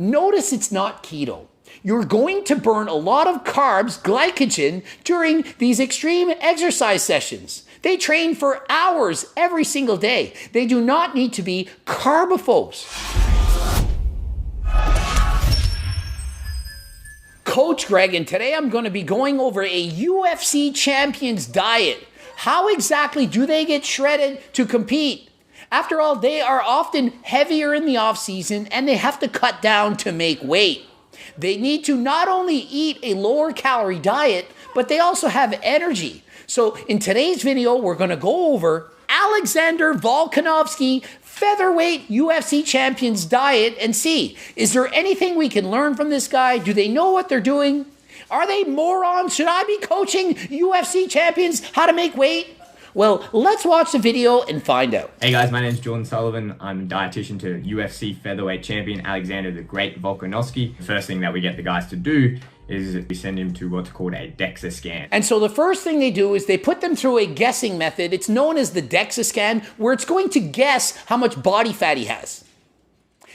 Notice it's not keto. You're going to burn a lot of carbs, glycogen, during these extreme exercise sessions. They train for hours every single day. They do not need to be carbophobes. Coach Greg, and today I'm going to be going over a UFC champion's diet. How exactly do they get shredded to compete? After all, they are often heavier in the off season and they have to cut down to make weight. They need to not only eat a lower calorie diet, but they also have energy. So in today's video, we're going to go over Alexander Volkanovski, featherweight UFC champion's diet, and see, is there anything we can learn from this guy? Do they know what they're doing? Are they morons? Should I be coaching UFC champions how to make weight? Well, let's watch the video and find out. Hey guys, my name is Jordan Sullivan. I'm a dietitian to UFC featherweight champion Alexander the Great Volkanovski. The first thing that we get the guys to do is we send him to what's called a DEXA scan. And so the first thing they do is they put them through a guessing method. It's known as the DEXA scan, where it's going to guess how much body fat he has.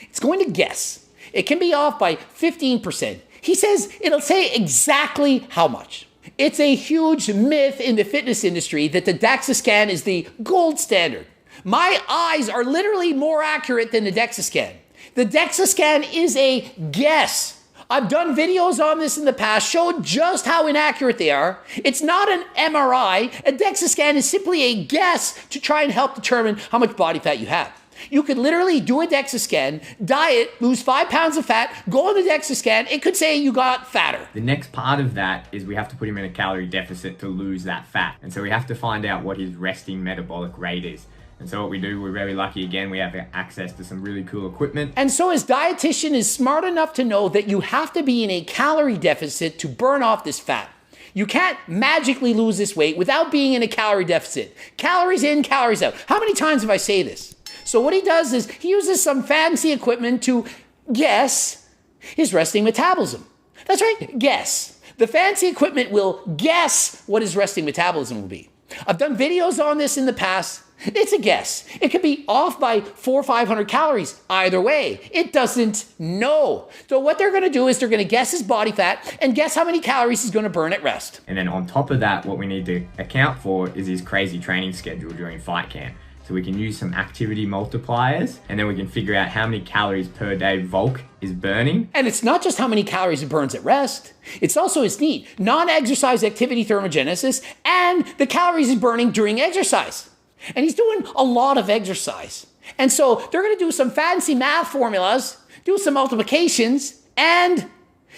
It's going to guess. It can be off by 15%. He says it'll say exactly how much. It's a huge myth in the fitness industry that the DEXA scan is the gold standard. My eyes are literally more accurate than the DEXA scan. The DEXA scan is a guess. I've done videos on this in the past, showed just how inaccurate they are. It's not an MRI. A DEXA scan is simply a guess to try and help determine how much body fat you have. You could literally do a DEXA scan, diet, lose 5 pounds of fat, go on the DEXA scan, it could say you got fatter. The next part of that is we have to put him in a calorie deficit to lose that fat. And so we have to find out what his resting metabolic rate is. And so what we do, we're very lucky again, we have access to some really cool equipment. And so his dietitian is smart enough to know that you have to be in a calorie deficit to burn off this fat. You can't magically lose this weight without being in a calorie deficit. Calories in, calories out. How many times have I said this? So what he does is he uses some fancy equipment to guess his resting metabolism. That's right, guess. The fancy equipment will guess what his resting metabolism will be. I've done videos on this in the past. It's a guess. It could be off by 400 or 500 calories. Either way, it doesn't know. So what they're going to do is they're going to guess his body fat and guess how many calories he's going to burn at rest. And then on top of that, what we need to account for is his crazy training schedule during fight camp. So we can use some activity multipliers and then we can figure out how many calories per day Volk is burning. And it's not just how many calories he burns at rest. It's also his NEAT, non-exercise activity thermogenesis, and the calories he's burning during exercise. And he's doing a lot of exercise. And so they're going to do some fancy math formulas, do some multiplications, and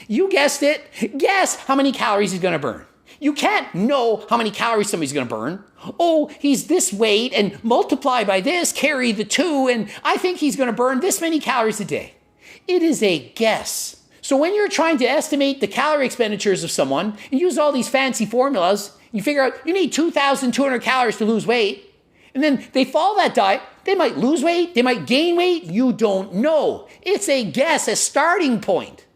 you guessed it, guess how many calories he's going to burn. You can't know how many calories somebody's going to burn. Oh, he's this weight and multiply by this, carry the 2, and I think he's going to burn this many calories a day. It is a guess. So when you're trying to estimate the calorie expenditures of someone and use all these fancy formulas, you figure out you need 2,200 calories to lose weight, and then they follow that diet, they might lose weight, they might gain weight, you don't know. It's a guess, a starting point.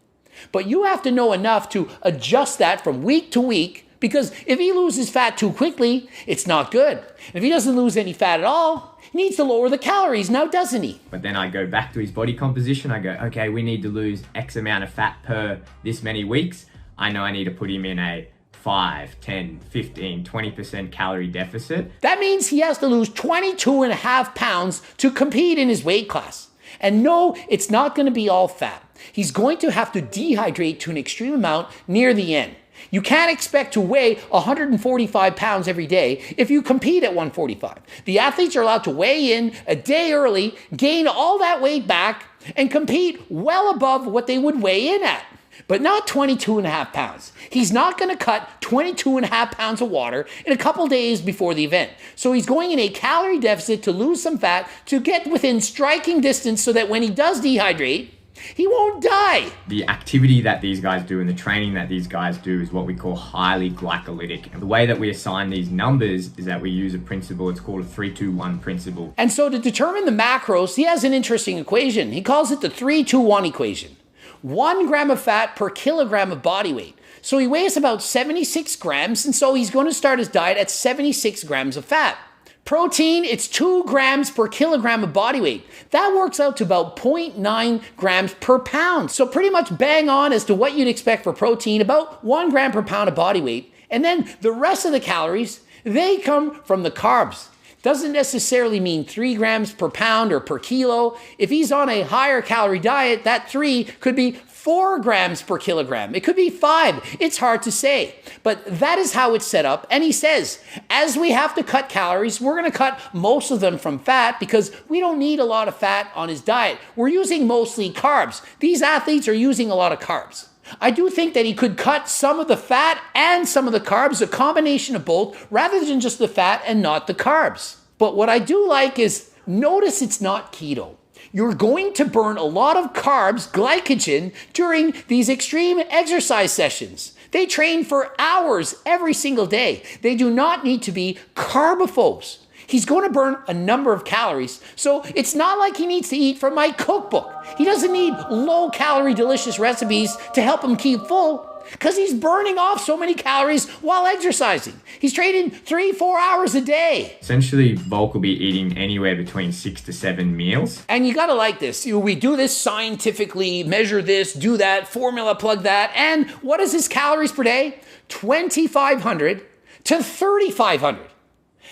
But you have to know enough to adjust that from week to week, because if he loses fat too quickly, it's not good. If he doesn't lose any fat at all, he needs to lower the calories now, doesn't he? But then I go back to his body composition. I go, okay, we need to lose X amount of fat per this many weeks. I know I need to put him in a 5, 10, 15, 20% calorie deficit. That means he has to lose 22.5 pounds to compete in his weight class. And no, it's not going to be all fat. He's going to have to dehydrate to an extreme amount near the end. You can't expect to weigh 145 pounds every day if you compete at 145. The athletes are allowed to weigh in a day early, gain all that weight back, and compete well above what they would weigh in at. But not 22.5 pounds. He's not going to cut 22.5 pounds of water in a couple days before the event. So he's going in a calorie deficit to lose some fat to get within striking distance so that when he does dehydrate, he won't die. The activity that these guys do and the training that these guys do is what we call highly glycolytic. And the way that we assign these numbers is that we use a principle. It's called a 3-2-1 principle. And so to determine the macros, he has an interesting equation. He calls it the 3-2-1 equation. 1 gram of fat per kilogram of body weight. So he weighs about 76 grams, and so he's going to start his diet at 76 grams of fat Protein, it's 2 grams per kilogram of body weight. That works out to about 0.9 grams per pound. So pretty much bang on as to what you'd expect for protein, about 1 gram per pound of body weight. And then the rest of the calories, they come from the carbs. Doesn't necessarily mean 3 grams per pound or per kilo. If he's on a higher calorie diet, that 3 could be 4 grams per kilogram. It could be 5. It's hard to say. But that is how it's set up. And he says, as we have to cut calories, we're going to cut most of them from fat because we don't need a lot of fat on his diet. We're using mostly carbs. These athletes are using a lot of carbs. I do think that he could cut some of the fat and some of the carbs, a combination of both, rather than just the fat and not the carbs. But what I do like is, notice it's not keto. You're going to burn a lot of carbs, glycogen, during these extreme exercise sessions. They train for hours every single day. They do not need to be carbophobes. He's going to burn a number of calories, so it's not like he needs to eat from my cookbook. He doesn't need low-calorie, delicious recipes to help him keep full, because he's burning off so many calories while exercising. He's training 3-4 hours a day. Essentially, Volk will be eating anywhere between 6 to 7 meals. And you gotta like this. We do this scientifically, measure this, do that, formula plug that, and what is his calories per day? 2,500 to 3,500.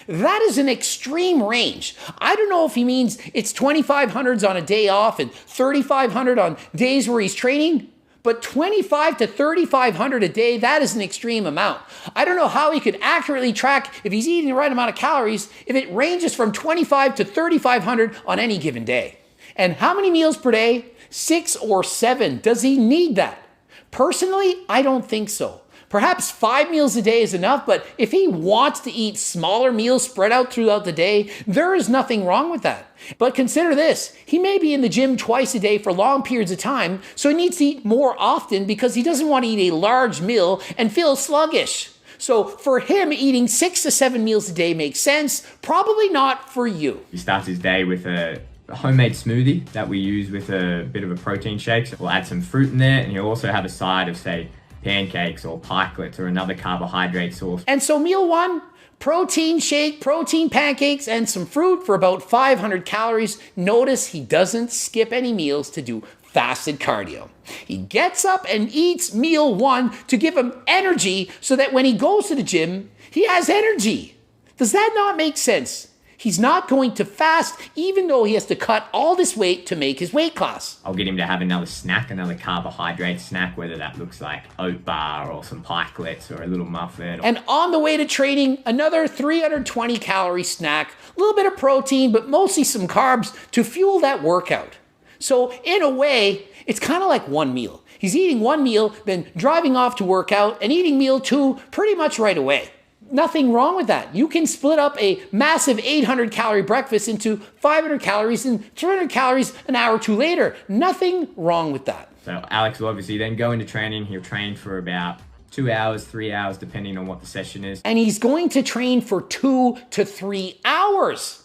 That is an extreme range. I don't know if he means it's 2,500s on a day off and 3,500 on days where he's training, but 2,500 to 3,500 a day, that is an extreme amount. I don't know how he could accurately track if he's eating the right amount of calories if it ranges from 2,500 to 3,500 on any given day. And how many meals per day? 6 or 7. Does he need that? Personally, I don't think so. Perhaps 5 meals a day is enough, but if he wants to eat smaller meals spread out throughout the day, there is nothing wrong with that. But consider this, he may be in the gym twice a day for long periods of time, so he needs to eat more often because he doesn't want to eat a large meal and feel sluggish. So for him, eating 6 to 7 meals a day makes sense, probably not for you. He starts his day with a homemade smoothie that we use with a bit of a protein shake. So we'll add some fruit in there, and he'll also have a side of, say, pancakes or pikelets or another carbohydrate source. And so meal 1, protein shake, protein pancakes, and some fruit for about 500 calories. Notice he doesn't skip any meals to do fasted cardio. He gets up and eats meal 1 to give him energy so that when he goes to the gym, he has energy. Does that not make sense? He's not going to fast even though he has to cut all this weight to make his weight class. I'll get him to have another snack, another carbohydrate snack, whether that looks like oat bar or some pikelets or a little muffin. And on the way to training, another 320 calorie snack, a little bit of protein, but mostly some carbs to fuel that workout. So in a way, it's kind of like one meal. He's eating one meal, then driving off to work out and eating meal 2 pretty much right away. Nothing wrong with that. You can split up a massive 800 calorie breakfast into 500 calories and 300 calories an hour or 2 later. Nothing wrong with that. So Alex will obviously then go into training. He'll train for about 2 hours, 3 hours, depending on what the session is. And he's going to train for 2 to 3 hours.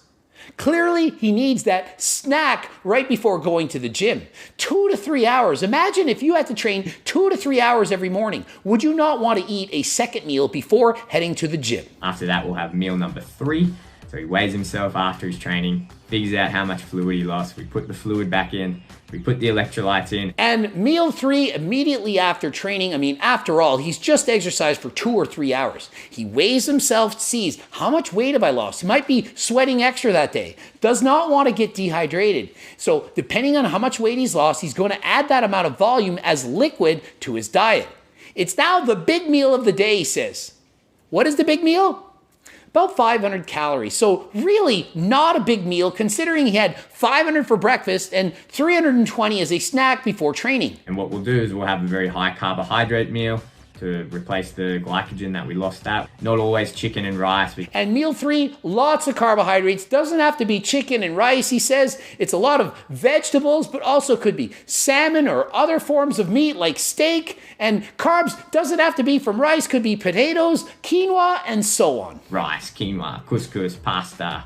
Clearly, he needs that snack right before going to the gym. 2 to 3 hours. Imagine if you had to train 2 to 3 hours every morning. Would you not want to eat a second meal before heading to the gym? After that, we'll have meal number 3. So he weighs himself after his training, figures out how much fluid he lost. We put the fluid back in. We put the electrolytes in. And meal 3 immediately after training. I mean, after all, he's just exercised for 2 or 3 hours. He weighs himself, sees how much weight have I lost. He might be sweating extra that day. Does not want to get dehydrated. So depending on how much weight he's lost, he's going to add that amount of volume as liquid to his diet. It's now the big meal of the day, he says. What is the big meal? About 500 calories. So really not a big meal considering he had 500 for breakfast and 320 as a snack before training. And what we'll do is we'll have a very high carbohydrate meal to replace the glycogen that we lost out. Not always chicken and rice. And meal 3, lots of carbohydrates. Doesn't have to be chicken and rice. He says it's a lot of vegetables, but also could be salmon or other forms of meat like steak. And carbs doesn't have to be from rice. Could be potatoes, quinoa, and so on. Rice, quinoa, couscous, pasta,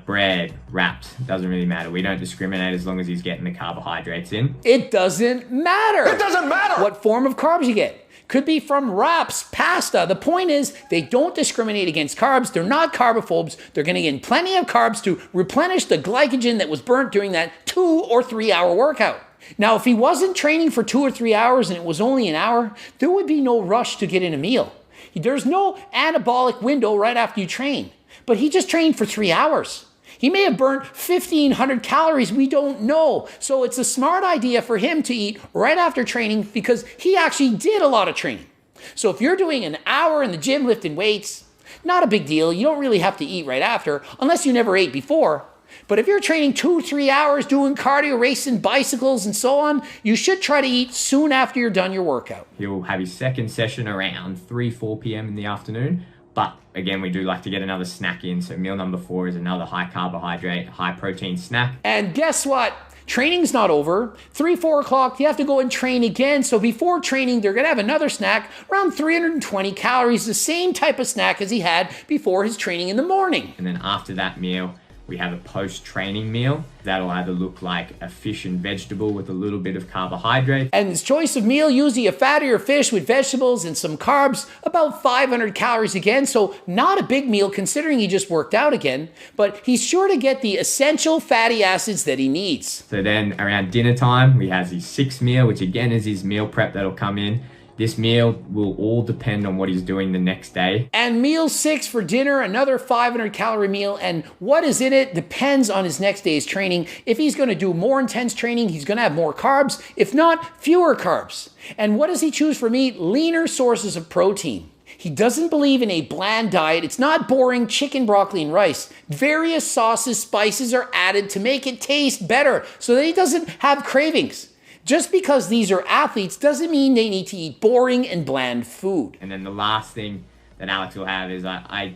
bread, wraps. Doesn't really matter. We don't discriminate as long as he's getting the carbohydrates in. It doesn't matter. It doesn't matter. What form of carbs you get. Could be from wraps, pasta. The point is, they don't discriminate against carbs. They're not carbophobes. They're going to get plenty of carbs to replenish the glycogen that was burnt during that 2 or 3 hour workout. Now, if he wasn't training for 2 or 3 hours and it was only an hour, there would be no rush to get in a meal. There's no anabolic window right after you train. But he just trained for 3 hours. He may have burnt 1,500 calories, we don't know. So it's a smart idea for him to eat right after training because he actually did a lot of training. So if you're doing an hour in the gym lifting weights, not a big deal. You don't really have to eat right after unless you never ate before. But if you're training 2-3 hours doing cardio, racing, bicycles, and so on, you should try to eat soon after you're done your workout. He'll have his second session around 3-4 p.m. in the afternoon. But again, we do like to get another snack in. So meal number 4 is another high carbohydrate, high protein snack. And guess what? Training's not over. 3-4 o'clock, you have to go and train again. So before training, they're going to have another snack, around 320 calories, the same type of snack as he had before his training in the morning. And then after that meal, we have a post-training meal. That'll either look like a fish and vegetable with a little bit of carbohydrate. And his choice of meal, usually a fattier fish with vegetables and some carbs, about 500 calories again. So not a big meal considering he just worked out again, but he's sure to get the essential fatty acids that he needs. So then around dinner time, we have his 6th meal, which again is his meal prep that'll come in. This meal will all depend on what he's doing the next day. And meal 6 for dinner, another 500 calorie meal. And what is in it depends on his next day's training. If he's going to do more intense training, he's going to have more carbs. If not, fewer carbs. And what does he choose for meat? Leaner sources of protein. He doesn't believe in a bland diet. It's not boring chicken, broccoli, and rice. Various sauces, spices are added to make it taste better so that he doesn't have cravings. Just because these are athletes doesn't mean they need to eat boring and bland food. And then the last thing that Alex will have is I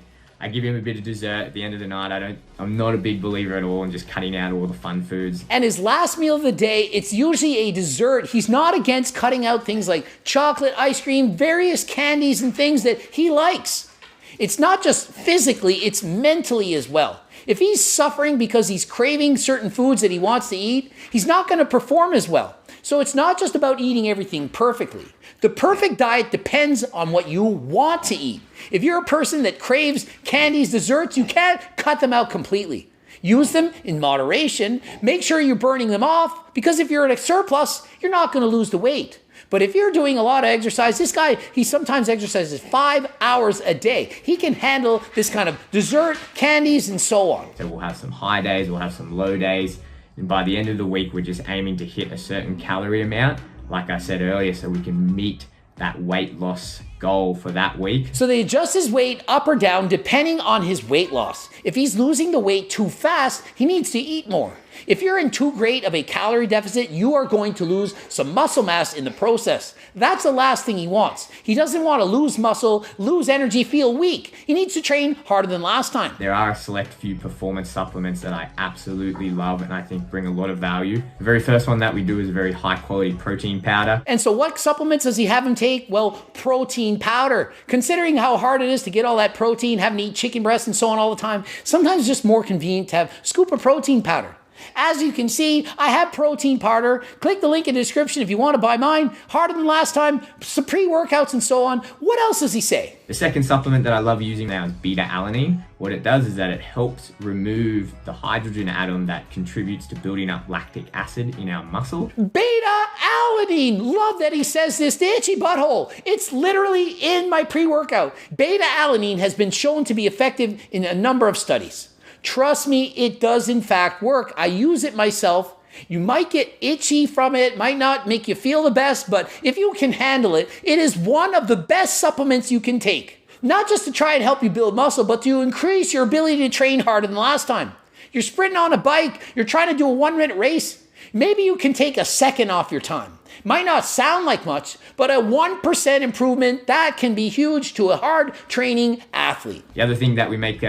give him a bit of dessert at the end of the night. I'm not a big believer at all in just cutting out all the fun foods. And his last meal of the day, it's usually a dessert. He's not against cutting out things like chocolate, ice cream, various candies and things that he likes. It's not just physically, it's mentally as well. If he's suffering because he's craving certain foods that he wants to eat, he's not going to perform as well. So it's not just about eating everything perfectly. The perfect diet depends on what you want to eat. If you're a person that craves candies, desserts, you can't cut them out completely. Use them in moderation. Make sure you're burning them off because if you're at a surplus, you're not going to lose the weight. But if you're doing a lot of exercise, this guy, he sometimes exercises 5 hours a day. He can handle this kind of dessert, candies, and so on. So we'll have some high days, we'll have some low days. And by the end of the week, we're just aiming to hit a certain calorie amount, like I said earlier, so we can meet that weight loss goal for that week. So they adjust his weight up or down depending on his weight loss. If he's losing the weight too fast, he needs to eat more. If you're in too great of a calorie deficit, you are going to lose some muscle mass in the process. That's the last thing he wants. He doesn't want to lose muscle, lose energy, feel weak. He needs to train harder than last time. There are a select few performance supplements that I absolutely love and I think bring a lot of value. The very first one that we do is a very high quality protein powder. And so what supplements does he have him take? Well, protein powder. Considering how hard it is to get all that protein, having to eat chicken breast and so on all the time, sometimes it's just more convenient to have a scoop of protein powder. As you can see, I have protein powder. Click the link in the description if you want to buy mine. Harder than last time, some pre-workouts and so on. What else does he say? The second supplement that I love using now is beta-alanine. What it does is that it helps remove the hydrogen atom that contributes to building up lactic acid in our muscle. Beta-alanine. Love that he says this. The itchy butthole. It's literally in my pre-workout. Beta-alanine has been shown to be effective in a number of studies. Trust me, it does in fact work. I use it myself. You might get itchy from it, might not make you feel the best, but if you can handle it, it is one of the best supplements you can take. Not just to try and help you build muscle, but to increase your ability to train harder than last time. You're sprinting on a bike, you're trying to do a 1-minute race, maybe you can take a second off your time. Might not sound like much, but a 1% improvement, that can be huge to a hard training athlete. The other thing that we make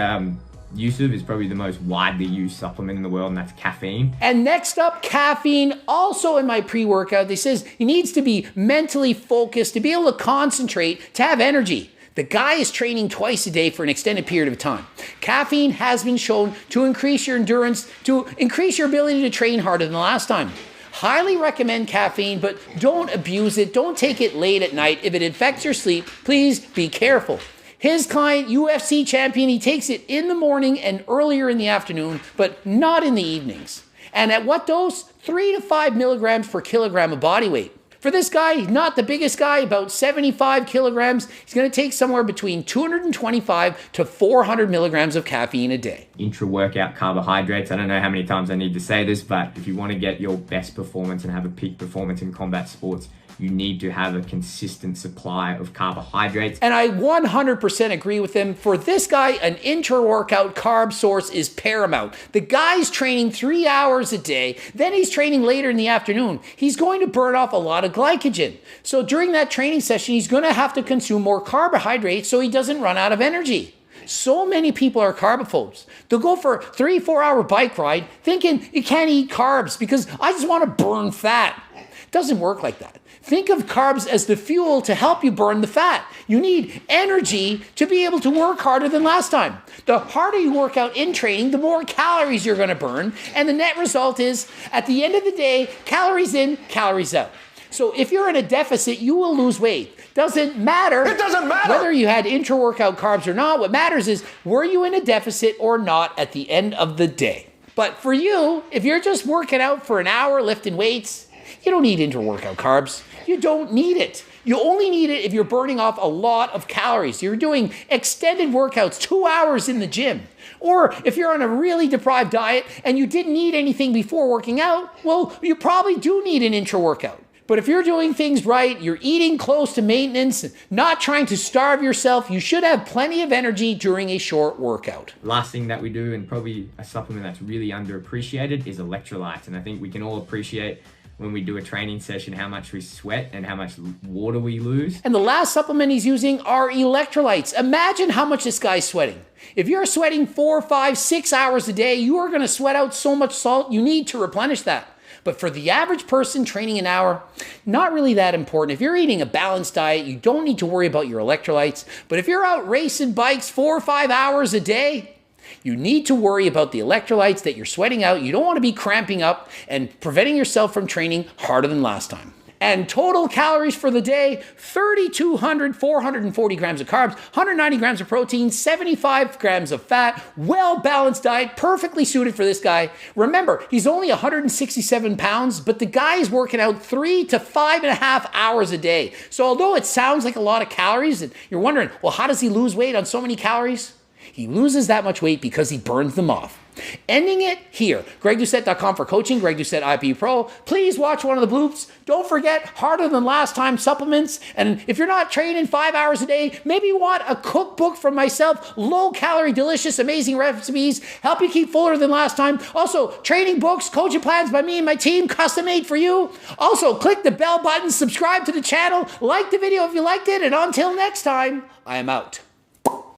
use of is probably the most widely used supplement in the world, and that's caffeine. And next up, caffeine, also in my pre-workout. They says he needs to be mentally focused, to be able to concentrate, to have energy. The guy is training twice a day for an extended period of time. Caffeine has been shown to increase your endurance, to increase your ability to train harder than the last time. highly recommend caffeine, but don't abuse it. Don't take it late at night. If it affects your sleep, please be careful. His client, UFC champion, he takes it in the morning and earlier in the afternoon, but not in the evenings. And at what dose? 3 to 5 milligrams per kilogram of body weight. For this guy, not the biggest guy, about 75 kilograms, he's going to take somewhere between 225 to 400 milligrams of caffeine a day. Intra-workout carbohydrates. I don't know how many times I need to say this, but if you want to get your best performance and have a peak performance in combat sports, you need to have a consistent supply of carbohydrates. And I 100% agree with him. For this guy, an intra-workout carb source is paramount. The guy's training 3 hours a day, then he's training later in the afternoon. He's going to burn off a lot of glycogen. So during that training session, he's going to have to consume more carbohydrates so he doesn't run out of energy. So many people are carbophobes. They'll go for a 3-4 hour bike ride thinking you can't eat carbs because I just want to burn fat. It doesn't work like that. Think of carbs as the fuel to help you burn the fat. You need energy to be able to work harder than last time. The harder you work out in training, the more calories you're going to burn. And the net result is, at the end of the day, calories in, calories out. So if you're in a deficit, you will lose weight. Doesn't matter. It doesn't matter whether you had intra-workout carbs or not. What matters is, were you in a deficit or not at the end of the day? But for you, if you're just working out for an hour lifting weights, you don't need intra-workout carbs. You don't need it. You only need it if you're burning off a lot of calories. You're doing extended workouts, 2 hours in the gym. Or if you're on a really deprived diet and you didn't eat anything before working out, well, you probably do need an intra-workout. But if you're doing things right, you're eating close to maintenance, not trying to starve yourself, you should have plenty of energy during a short workout. Last thing that we do, and probably a supplement that's really underappreciated, is electrolytes. And I think we can all appreciate when we do a training session how much we sweat and how much water we lose. And the last supplement he's using are electrolytes. Imagine how much this guy's sweating. If you're sweating 4, 5, 6 hours a day, you are going to sweat out so much salt, you need to replenish that. But for the average person training an hour, not really that important. If you're eating a balanced diet, you don't need to worry about your electrolytes. But if you're out racing bikes 4 or 5 hours a day, you need to worry about the electrolytes that you're sweating out. You don't want to be cramping up and preventing yourself from training harder than last time. And total calories for the day, 3,200, 440 grams of carbs, 190 grams of protein, 75 grams of fat, well-balanced diet, perfectly suited for this guy. Remember, he's only 167 pounds, but the guy is working out 3 to 5.5 hours a day. So although it sounds like a lot of calories, and you're wondering, well, how does he lose weight on so many calories? He loses that much weight because he burns them off. Ending it here. GregDoucette.com for coaching. Greg Doucette IP Pro. Please watch one of the bloops. Don't forget, harder than last time supplements. And if you're not training 5 hours a day, maybe you want a cookbook from myself. Low calorie, delicious, amazing recipes. Help you keep fuller than last time. Also, training books, coaching plans by me and my team, custom made for you. Also, click the bell button, subscribe to the channel, like the video if you liked it. And until next time, I am out.